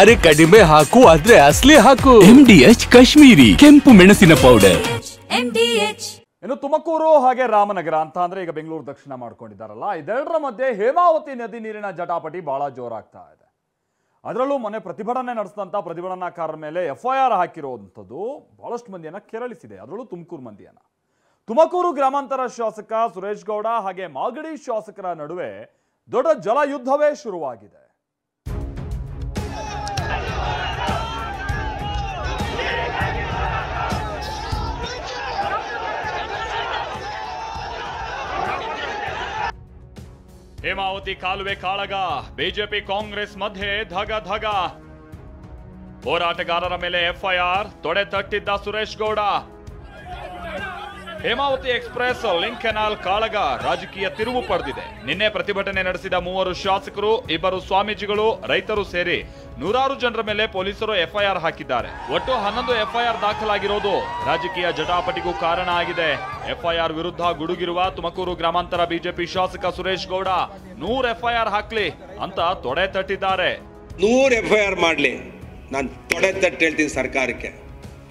ಅರೆ ಕಡಿಮೆ ಹಾಕು ಆದ್ರೆ ಅಸಲಿ ಹಾಕು. MDH ಕಾಶ್ಮೀರಿ ಕೆಂಪು ಮೆಣಸಿನ ಪೌಡರ್. MDH. ಇನ್ನು ತುಮಕೂರು ಹಾಗೆ ರಾಮನಗರ ಅಂತ ಅಂದ್ರೆ ಈಗ ಬೆಂಗಳೂರು ದಕ್ಷಿಣ ಮಾಡ್ಕೊಂಡಿದ್ದಾರಲ್ಲ, ಇದೆರಡರ ಮಧ್ಯೆ ಹೇಮಾವತಿ ನದಿ ನೀರಿನ ಜಟಾಪಟಿ ಬಹಳ ಜೋರಾಗ್ತಾ ಇದೆ. ಅದರಲ್ಲೂ ಮೊನ್ನೆ ಪ್ರತಿಭಟನೆ ನಡೆಸಿದಂತ ಪ್ರತಿಭಟನಾಕಾರರ ಮೇಲೆ FIR ಹಾಕಿರುವಂಥದ್ದು ಬಹಳಷ್ಟು ಮಂದಿಯನ್ನ ಕೆರಳಿಸಿದೆ. ಅದರಲ್ಲೂ ತುಮಕೂರು ಮಂದಿಯನ್ನ. ತುಮಕೂರು ಗ್ರಾಮಾಂತರ ಶಾಸಕ ಸುರೇಶ್ ಗೌಡ ಹಾಗೆ ಮಾಗಡಿ ಶಾಸಕರ ನಡುವೆ ದೊಡ್ಡ ಜಲ ಯುದ್ಧವೇ ಶುರುವಾಗಿದೆ. ಹೇಮಾವತಿ ಕಾಲುವೆ ಕಾಳಗ, ಬಿಜೆಪಿ ಕಾಂಗ್ರೆಸ್ ಮಧ್ಯೆ ಧಗ ಧಗ. ಹೋರಾಟಗಾರರ ಮೇಲೆ FIR, ತೊಡೆ ತಟ್ಟಿದ್ದ Suresh Gowda. Hemavathi express link canal ಕಾಳಗ ರಾಜಕೀಯ ತಿರುವು ಪಡೆದಿದೆ. ನಿನ್ನೆ ಪ್ರತಿಭಟನೆ ನಡೆಸಿದ 3 ಶಾಸಕರು, 2 ಸ್ವಾಮೀಜಿಗಳು, ರೈತರು ಸೇರಿ ನೂರಾರು ಜನರ ಮೇಲೆ ಪೊಲೀಸರು FIR ಹಾಕಿದ್ದಾರೆ. ಒಟ್ಟು 11 FIR ದಾಖಲಾಗಿರೋದು ರಾಜಕೀಯ ಜಟಾಪಟಿಗೂ ಕಾರಣ ಆಗಿದೆ. FIR ವಿರುದ್ಧ ಗುಡುಗಿರುವ ತುಮಕೂರು ಗ್ರಾಮಾಂತರ ಬಿಜೆಪಿ ಶಾಸಕ ಸುರೇಶ್ ಗೌಡ 100 FIR ಹಾಕ್ಲಿ ಅಂತ ತೊಡೆ ತಟ್ಟಿದ್ದಾರೆ. 100 FIR ಮಾಡ್ಲಿ, ನಾನು ತೊಡೆ ತಟ್ಟಿ ಹೇಳ್ತೀನಿ ಸರ್ಕಾರಕ್ಕೆ.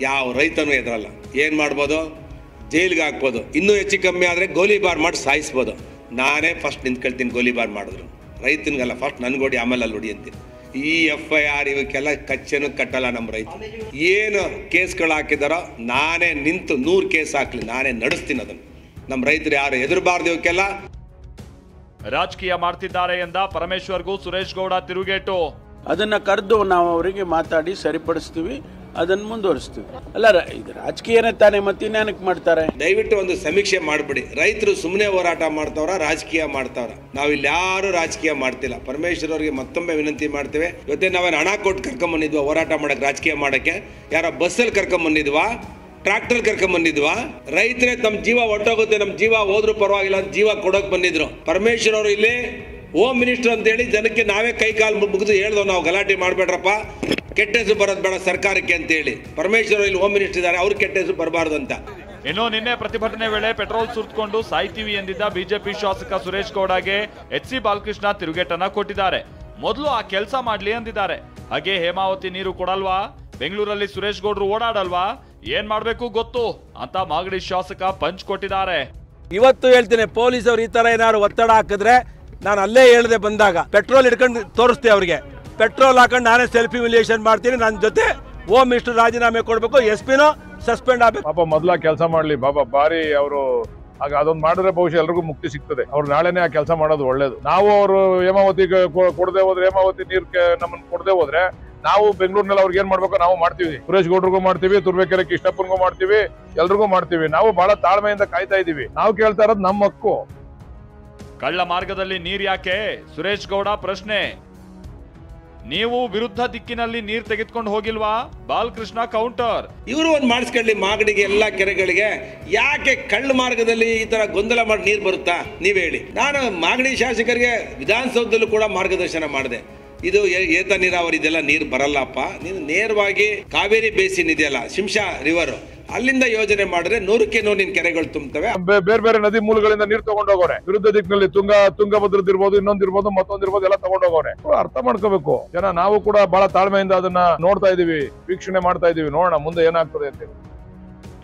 ಯಾವ ರೈತನೂ ಎದುರಲ್ಲ. ಏನ್ ಮಾಡ್ಬೋದು? ಜೈಲಿಗೆ ಹಾಕ್ಬೋದು. ಇನ್ನೂ ಹೆಚ್ಚು ಕಮ್ಮಿ ಆದರೆ ಗೋಲಿಬಾರ್ ಮಾಡಿ ಸಾಯಿಸ್ಬೋದು. ನಾನೇ ಫಸ್ಟ್ ನಿಂತ್ಕೊಳ್ತೀನಿ ಗೋಲಿಬಾರ್ ಮಾಡಿದ್ರು. ರೈತನಿಗಲ್ಲ, ಫಸ್ಟ್ ನನ್ಗೊಡಿ ಆಮೇಲೆ ಅಲ್ಲಿ ಹೊಡಿ ಅಂತೀನಿ. ಈ FIR ಇವಕ್ಕೆಲ್ಲ ಕಚ್ಚೆನೂ ಕಟ್ಟಲ್ಲ ನಮ್ಮ ರೈತ. ಏನು ಕೇಸ್ಗಳು ಹಾಕಿದಾರೋ ನಾನೇ ನಿಂತು 100 ಕೇಸ್ ಹಾಕ್ಲಿ, ನಾನೇ ನಡೆಸ್ತೀನಿ ಅದನ್ನು. ನಮ್ಮ ರೈತರು ಯಾರು ಎದುರಬಾರ್ದು ಇವಕ್ಕೆಲ್ಲ. ರಾಜಕೀಯ ಮಾಡ್ತಿದ್ದಾರೆ ಎಂದ ಪರಮೇಶ್ವರ್ಗೂ ಸುರೇಶ್ ಗೌಡ ತಿರುಗೇಟು. ಅದನ್ನ ಕರೆದು ನಾವು ಅವರಿಗೆ ಮಾತಾಡಿ ಸರಿಪಡಿಸ್ತೀವಿ, ಅದನ್ನು ಮುಂದುವರಿಸ್ತೀವಿ. ಅಲ್ಲ, ಇದು ರಾಜಕೀಯನೇ ತಾನೇ, ಮತ್ತಿನ್ಯಾನಕ್ಕೆ ಮಾಡ್ತಾರೆ? ದಯವಿಟ್ಟು ಒಂದು ಸಮೀಕ್ಷೆ ಮಾಡಿಬಿಡಿ. ರೈತರು ಸುಮ್ಮನೆ ಹೋರಾಟ ಮಾಡ್ತಾವ್ರ, ರಾಜಕೀಯ ಮಾಡ್ತಾವ್ರ? ನಾವಿಲ್ಲಿ ಯಾರು ರಾಜಕೀಯ ಮಾಡ್ತಿಲ್ಲ. ಪರಮೇಶ್ವರ್ ಅವರಿಗೆ ಮತ್ತೊಮ್ಮೆ ವಿನಂತಿ ಮಾಡ್ತೇವೆ. ಇವತ್ತೇ ನಾವೇನು ಹಣ ಕೊಟ್ಟು ಕರ್ಕೊಂಬಂದಿದ್ವಾ ಹೋರಾಟ ಮಾಡಕ್ಕೆ, ರಾಜಕೀಯ ಮಾಡಕ್ಕೆ? ಯಾರೋ ಬಸ್ಸಲ್ಲಿ ಕರ್ಕೊಂಬಂದಿದ್ವಾ, ಟ್ರಾಕ್ಟರ್ ಕರ್ಕೊಂಬಂದಿದ್ವಾ? ರೈತರೇ ತಮ್ಮ ಜೀವ ಹೊಟ್ಟೋಗುತ್ತೆ, ನಮ್ಮ ಜೀವ ಹೋದ್ರೂ ಪರವಾಗಿಲ್ಲ ಅಂತ ಜೀವ ಕೊಡೋಕೆ ಬಂದಿದ್ರು. ಪರಮೇಶ್ವರ್ ಅವರು ಇಲ್ಲಿ ಹೋಮ್ ಮಿನಿಸ್ಟರ್ ಅಂತ ಹೇಳಿ ಜನಕ್ಕೆ ನಾವೇ ಕೈ ಕಾಲು ಮುಗಿದು ಹೇಳ್ದೋ, ನಾವು ಗಲಾಟೆ ಮಾಡಬೇಡ್ರಪ್ಪ, ಕೆಟ್ಟ ಹೆಸರು ಬರೋದು ಬೇಡ ಸರ್ಕಾರಕ್ಕೆ ಅಂತ ಹೇಳಿ. ಪರಮೇಶ್ವರ್ ಇಲ್ಲಿ ಹೋಮ್ ಮಿನಿಸ್ಟರ್ ಇದ್ದಾರೆ, ಅವ್ರು ಕೆಟ್ಟ ಹೆಸರು ಬರಬಾರ್ದು ಅಂತ. ಇನ್ನು ನಿನ್ನೆ ಪ್ರತಿಭಟನೆ ವೇಳೆ ಪೆಟ್ರೋಲ್ ಸುರಿದುಕೊಂಡು ಸಾಯ್ತೀವಿ ಎಂದಿದ್ದ ಬಿಜೆಪಿ ಶಾಸಕ ಸುರೇಶ್ ಗೌಡಗೆ HC ಬಾಲಕೃಷ್ಣ ತಿರುಗೇಟನ್ನ ಕೊಟ್ಟಿದ್ದಾರೆ. ಮೊದಲು ಆ ಕೆಲಸ ಮಾಡ್ಲಿ ಅಂದಿದ್ದಾರೆ. ಹಾಗೆ ಹೇಮಾವತಿ ನೀರು ಕೊಡಲ್ವಾ, ಬೆಂಗಳೂರಲ್ಲಿ ಸುರೇಶ್ ಗೌಡ್ರು ಓಡಾಡಲ್ವಾ, ಏನ್ ಮಾಡ್ಬೇಕು ಗೊತ್ತು ಅಂತ ಮಾಗಡಿ ಶಾಸಕ ಪಂಚ್ ಕೊಟ್ಟಿದ್ದಾರೆ. ಇವತ್ತು ಹೇಳ್ತೀನಿ, ಪೊಲೀಸ್ ಅವ್ರು ಈ ತರ ಏನಾದ್ರು ಒತ್ತಡ ಹಾಕಿದ್ರೆ ನಾನು ಅಲ್ಲೇ ಹೇಳ್ದೆ ಬಂದಾಗ ಪೆಟ್ರೋಲ್ ಹಿಡ್ಕೊಂಡು ತೋರಿಸ್ತೀವಿ ಅವ್ರಿಗೆ. ಪೆಟ್ರೋಲ್ ಹಾಕೊಂಡು ನಾನೇ ಸೆಲ್ಫಿ ಮಿಲಿಯೇಷನ್ ಮಾಡ್ತೀನಿ. ನನ್ನ ಜೊತೆ ಹೋಮ್ ಮಿನಿಸ್ಟರ್ ರಾಜೀನಾಮೆ ಕೊಡಬೇಕು, SP ಸಸ್ಪೆಂಡ್ ಆಗಬೇಕು. ಪಾಪ ಮೊದಲ ಕೆಲಸ ಮಾಡ್ಲಿ ಬಾಬಾ, ಬಾರಿ ಅವರು ಆಗ ಅದೊಂದು ಮಾಡಿದ್ರೆ ಬಹುಶಃ ಎಲ್ರಿಗೂ ಮುಕ್ತಿ ಸಿಗ್ತದೆ. ಅವ್ರು ನಾಳೆನೇ ಆ ಕೆಲಸ ಮಾಡೋದು ಒಳ್ಳೇದು. ನಾವು ಅವರು ಹೇಮಾವತಿಗೆ ಕೊಡದೆ ಹೋದ್ರೆ, ಹೇಮಾವತಿ ನೀರ್ಗೆ ನಮ್ಮನ್ನು ಕೊಡದೆ ಹೋದ್ರೆ ನಾವು ಬೆಂಗಳೂರಿನಲ್ಲಿ ಅವ್ರಿಗೆ ಏನ್ ಮಾಡ್ಬೇಕು ನಾವು ಮಾಡ್ತೀವಿ. ಸುರೇಶ್ ಗೌಡ್ರಿಗೂ ಮಾಡ್ತೀವಿ, ತುರ್ಬೇಕೆರೆ ಕೃಷ್ಣಪ್ಪನಿಗೂ ಮಾಡ್ತೀವಿ, ಎಲ್ರಿಗೂ ಮಾಡ್ತೀವಿ. ನಾವು ಬಹಳ ತಾಳ್ಮೆಯಿಂದ ಕಾಯ್ತಾ ಇದೀವಿ. ನಾವು ಕೇಳ್ತಾ ಇರೋದು ನಮ್ಮ ಹಕ್ಕು. ಕಳ್ಳ ಮಾರ್ಗದಲ್ಲಿ ನೀರ್ ಯಾಕೆ? ಸುರೇಶ್ ಗೌಡ ಪ್ರಶ್ನೆ. ನೀವು ವಿರುದ್ಧ ದಿಕ್ಕಿನಲ್ಲಿ ನೀರ್ ತೆಗೆದುಕೊಂಡು ಹೋಗಿಲ್ವಾ? ಬಾಲಕೃಷ್ಣ ಕೌಂಟರ್. ಇವರು ಒಂದು ಮಾಡಿಸ್ಕೊಳ್ಳಿ ಮಾಗಡಿಗೆ, ಎಲ್ಲಾ ಕೆರೆಗಳಿಗೆ. ಯಾಕೆ ಕಳ್ಳ ಮಾರ್ಗದಲ್ಲಿ ಈ ತರ ಗೊಂದಲ ಮಾಡಿ ನೀರು ಬರುತ್ತಾ ನೀವ್ ಹೇಳಿ. ನಾನು ಮಾಗಡಿ ಶಾಸಕರಿಗೆ ವಿಧಾನಸೌಧದಲ್ಲೂ ಕೂಡ ಮಾರ್ಗದರ್ಶನ ಮಾಡಿದೆ. ಇದು ಏತ ನೀರಾವರಿ ಇದೆಲ್ಲ ನೀರು ಬರಲ್ಲಪ್ಪ, ನೀನು ನೇರವಾಗಿ ಕಾವೇರಿ ಬೇಸಿನ್ ಇದೆಯಲ್ಲ, ಶಿಂಷಾ ರಿವರ್, ಅಲ್ಲಿಂದ ಯೋಜನೆ ಮಾಡಿದ್ರೆ 100ಕ್ಕೆ 100 ನಿನ್ ಕೆರೆಗಳು ತುಂಬುತ್ತವೆ. ಬೇರೆ ಬೇರೆ ನದಿ ಮೂಲಗಳಿಂದ ನೀರು ತಗೊಂಡು ಹೋಗೋರೆ. ವಿರುದ್ಧ ದಿಕ್ಕಿನಲ್ಲಿ ತುಂಗಭದ್ರದಿರ್ಬೋದು, ಇನ್ನೊಂದಿರ್ಬೋದು, ಮತ್ತೊಂದಿರ್ಬೋದು, ಎಲ್ಲ ತಗೊಂಡು ಹೋಗೋರೆ. ಅರ್ಥ ಮಾಡ್ಕೋಬೇಕು ಜನ. ನಾವು ಕೂಡ ಬಹಳ ತಾಳ್ಮೆಯಿಂದ ಅದನ್ನ ನೋಡ್ತಾ ಇದೀವಿ, ವೀಕ್ಷಣೆ ಮಾಡ್ತಾ ಇದೀವಿ. ನೋಡೋಣ ಮುಂದೆ ಏನಾಗ್ತದೆ ಅಂತ.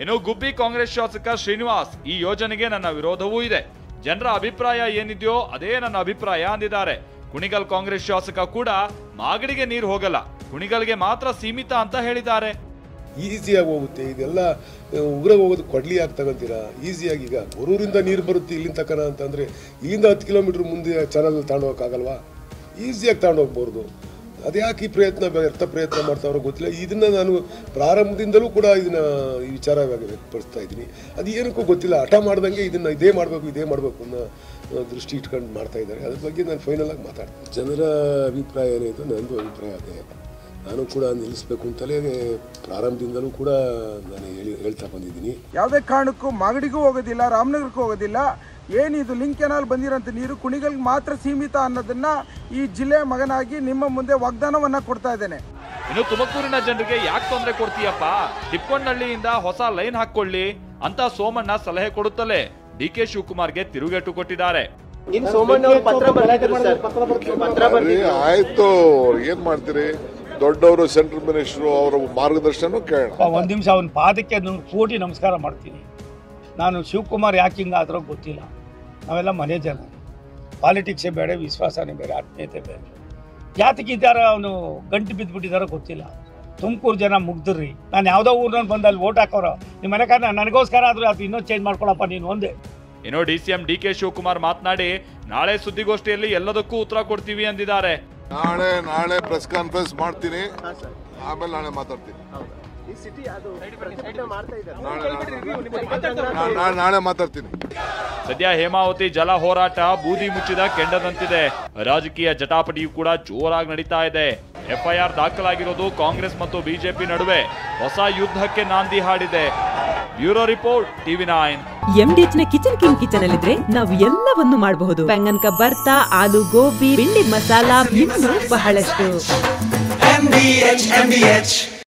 ಇನ್ನು ಗುಬ್ಬಿ ಕಾಂಗ್ರೆಸ್ ಶಾಸಕ ಶ್ರೀನಿವಾಸ್, ಈ ಯೋಜನೆಗೆ ನನ್ನ ವಿರೋಧವೂ ಇದೆ, ಜನರ ಅಭಿಪ್ರಾಯ ಏನಿದೆಯೋ ಅದೇ ನನ್ನ ಅಭಿಪ್ರಾಯ ಅಂದಿದ್ದಾರೆ. ಕುಣಿಗಲ್ ಕಾಂಗ್ರೆಸ್ ಶಾಸಕ ಕೂಡ ಮಾಗಡಿಗೆ ನೀರು ಹೋಗಲ್ಲ, ಕುಣಿಗಲ್ಗೆ ಮಾತ್ರ ಸೀಮಿತ ಅಂತ ಹೇಳಿದ್ದಾರೆ. ಈಸಿಯಾಗಿ ಹೋಗುತ್ತೆ, ಇದೆಲ್ಲ ಉಗ್ರಾಗ ಹೋಗೋದು ಕೊಡ್ಲಿ ಆಗಿ ತಗೊಂತೀರಾ ಈಸಿಯಾಗಿ. ಈಗ ಗೊರೂರಿಂದ ನೀರು ಬರುತ್ತೆ ಇಲ್ಲಿಂದ ತಕನ ಅಂತಂದರೆ, ಇಲ್ಲಿಂದ 10 ಕಿಲೋಮೀಟ್ರ್ ಮುಂದೆ ಚಾನಲ್ ತಗೊಂಡೋಗಕ್ಕಾಗಲ್ವಾ? ಈಸಿಯಾಗಿ ತಗೊಂಡೋಗ್ಬೋದು. ಅದ್ಯಾಕೆ ಈ ಪ್ರಯತ್ನ ವ್ಯರ್ಥ ಪ್ರಯತ್ನ ಮಾಡ್ತಾವ್ರೋ ಗೊತ್ತಿಲ್ಲ. ಇದನ್ನು ನಾನು ಪ್ರಾರಂಭದಿಂದಲೂ ಕೂಡ ಇದನ್ನು ಈ ವಿಚಾರ ವ್ಯಕ್ತಪಡಿಸ್ತಾ ಇದ್ದೀನಿ. ಅದು ಏನಕ್ಕೂ ಗೊತ್ತಿಲ್ಲ, ಹಠ ಮಾಡ್ದಂಗೆ ಇದನ್ನು ಇದೇ ಮಾಡಬೇಕು ಅನ್ನೋ ದೃಷ್ಟಿ ಇಟ್ಕೊಂಡು ಮಾಡ್ತಾ ಇದ್ದಾರೆ. ಅದ್ರ ಬಗ್ಗೆ ನಾನು ಫೈನಲ್ ಆಗಿ ಮಾತಾಡ್ತೀನಿ. ಜನರ ಅಭಿಪ್ರಾಯ ಏನಿದೆ, ನನ್ನದು ಅಭಿಪ್ರಾಯ ಅದೇ. ನಾನು ಕೂಡ ನಿಲ್ಲಿಸಬೇಕು ಅಂತಲೇ ಪ್ರಾರಂಭದಿಂದಲೂ ಕೂಡ ನಾನು ಹೇಳ್ತಾ ಬಂದಿದ್ದೀನಿ. ಯಾವುದೇ ಕಾರಣಕ್ಕೂ ಮಾಗಡಿಗೂ ಹೋಗೋದಿಲ್ಲ, ರಾಮನಗರಕ್ಕೂ ಹೋಗೋದಿಲ್ಲ. ಏನಿದು ಲಿಂಕ್ ಕೆನಾಲ್ ಬಂದಿರೋಂಥ ನೀರು ಕುಣಿಗಲ್ಗೆ ಮಾತ್ರ ಸೀಮಿತ ಅನ್ನೋದನ್ನ ಈ ಜಿಲ್ಲೆಯ ಮಗನಾಗಿ ನಿಮ್ಮ ಮುಂದೆ ವಾಗ್ದಾನವನ್ನ ಕೊಡ್ತಾ ಇದ್ದೇನೆ. ಇನ್ನು ತುಮಕೂರಿನ ಜನರಿಗೆ ಯಾಕೆ ತೊಂದರೆ ಕೊಡ್ತೀಯಪ್ಪ, ತಿಪ್ಪಣ್ಣಹಳ್ಳಿಯಿಂದ ಹೊಸ ಲೈನ್ ಹಾಕೊಳ್ಳಿ ಅಂತ ಸೋಮಣ್ಣ ಸಲಹೆ ಕೊಡುತ್ತಲೇ DK ಶಿವಕುಮಾರ್ಗೆ ತಿರುಗೇಟು ಕೊಟ್ಟಿದ್ದಾರೆ. ಆಯ್ತು, ಏನ್ ಮಾಡ್ತೀರಿ? ದೊಡ್ಡವರು ಸೆಂಟ್ರಲ್ ಮಿನಿಸ್ಟರ್ ಅವರ ಮಾರ್ಗದರ್ಶನ ಕೇಳೋಣ. ಒಂದು ನಿಮಿಷ ಅವನ ಪಾದಕ್ಕೆ ಕೋಟಿ ನಮಸ್ಕಾರ ಮಾಡ್ತೀನಿ. ನಾನು ಶಿವಕುಮಾರ್ ಯಾಕೆ ಹಿಂಗಾದ್ರೂ ಗೊತ್ತಿಲ್ಲ. ನಾವೆಲ್ಲ ಮನೆ ಜನ, ಪಾಲಿಟಿಕ್ಸೇ ಬೇಡ, ವಿಶ್ವಾಸನೇ ಬೇರೆ, ಆತ್ಮೀಯತೆ ಬೇರೆ. ಯಾತಕ್ಕಿದ್ದಾರ ಅವನು ಗಂಟು ಬಿದ್ದುಬಿಟ್ಟಿದಾರೋ ಗೊತ್ತಿಲ್ಲ. ತುಮಕೂರು ಜನ ಮುಗ್ದ್ರಿ. ನಾನು ಯಾವುದೋ ಊರಿನಲ್ಲಿ ಬಂದು ಅಲ್ಲಿ ಓಟ್ ಹಾಕೋರು. ನಿಮ್ಮ ಮನೆ ಕಾರಣ ನನಗೋಸ್ಕರ ಆದರೂ ಅದು ಇನ್ನೂ ಚೇಂಜ್ ಮಾಡ್ಕೊಳಪ್ಪ ನೀನು ಒಂದೇ. ಇನ್ನು ಡಿಸಿಎಂ ಡಿಕೆ ಶಿವಕುಮಾರ್ ಮಾತನಾಡಿ ನಾಳೆ ಸುದ್ದಿಗೋಷ್ಠಿಯಲ್ಲಿ ಎಲ್ಲದಕ್ಕೂ ಉತ್ತರ ಕೊಡ್ತೀವಿ ಅಂದಿದ್ದಾರೆ. ನಾಳೆ ಪ್ರೆಸ್ ಕಾನ್ಫರೆನ್ಸ್ ಮಾಡ್ತೀನಿ, ಆಮೇಲೆ ನಾಳೆ ಮಾತಾಡ್ತೀನಿ. ನಾಳೆ ಮಾತಾಡ್ತೀನಿ. ಸದ್ಯ ಹೇಮಾವತಿ ಜಲ ಹೋರಾಟ ಬೂದಿ ಮುಚ್ಚಿದ ಕೆಂಡದಂತಿದೆ. ರಾಜಕೀಯ ಜಟಾಪಟಿಯು ಕೂಡ ಜೋರಾಗಿ ನಡೀತಾ ಇದೆ. ಎಫ್ಐಆರ್ ದಾಖಲಾಗಿರೋದು ಕಾಂಗ್ರೆಸ್ ಮತ್ತು ಬಿಜೆಪಿ ನಡುವೆ ಹೊಸ ಯುದ್ಧಕ್ಕೆ ನಾಂದಿ ಹಾಡಿದೆ. Bureau report, TV nine. MDH ನ ಕಿಚನ್ ಕಿಂಗ್ ಕಿಚನ್ ಅಲ್ಲಿದ್ರೆ ನಾವು ಎಲ್ಲವನ್ನು ಮಾಡಬಹುದು. ಬೆಂಗನ್ ಕ ಬರ್ತಾ, ಆಲೂ ಗೋಬಿ, ಭಿಂಡಿ ಮಸಾಲಾ, ಇನ್ನೂ ಬಹಳಷ್ಟು. MDH